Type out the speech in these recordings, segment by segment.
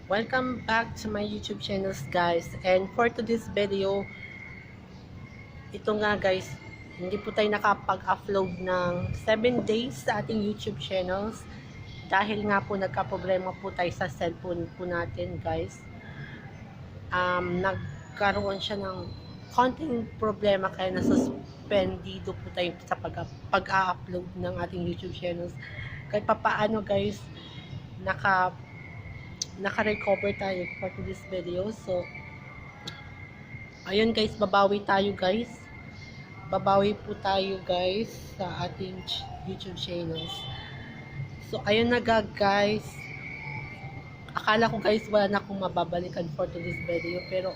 Welcome back to my YouTube channels guys, and for today's video, ito nga guys, hindi po tayo nakapag-upload ng 7 days sa ating YouTube channels dahil nga po nagka-problema po tayo sa cellphone po natin guys. Nagkaroon siya ng konting problema kaya nasuspendido po tayo sa pag-upload ng ating YouTube channels. Kahit papaano guys, naka-recover tayo for this video. So ayun guys, babawi po tayo guys sa ating YouTube channels. So ayun na guys, akala ko guys wala na akong mababalikan for this video, pero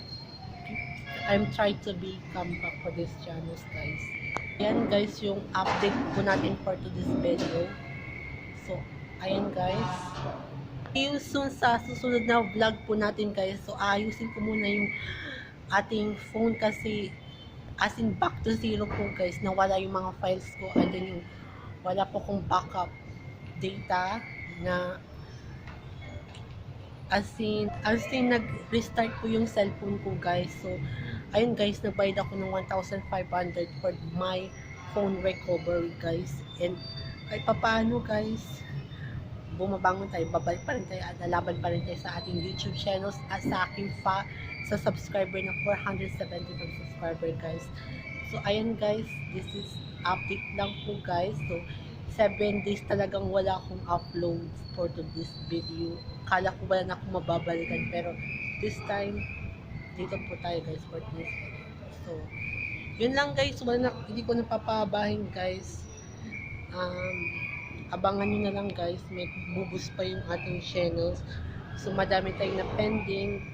I'm trying to become back for this channels guys. Ayan guys yung update po natin for this video. So ayun guys, see you soon sa susunod na vlog po natin guys. So ayusin ko muna yung ating phone kasi as in back to zero po guys, nawala yung mga files ko, and then yung wala po kong backup data na as in nag-restart po yung cellphone ko guys. So ayun guys, nagbayad ako ng 1,500 for my phone recovery guys, and kahit papaano guys, bumabangon tayo, babalik pa rin tayo at lalaban pa rin tayo sa ating YouTube channels at sa aking sa subscriber na 470 subscriber guys. So ayan guys, this is update lang po guys. So 7 days talagang wala akong upload for this video. Kala ko wala na akong mababalikan, pero this time dito po tayo guys for this video. So yun lang guys, hindi ko napapabahin guys. Abangan nyo na lang guys, may bubus pa yung ating channels. So madami tayong na pending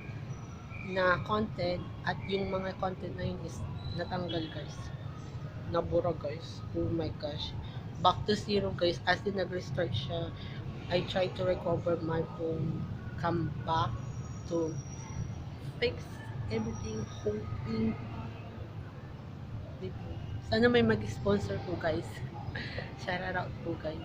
na content, at yung mga content na yun is natanggal guys, nabura guys. Oh my gosh, back to zero guys, as in nag-restart siya. I try to recover my phone, come back to fix everything, hoping sana may mag-sponsor po guys. Shout out po guys.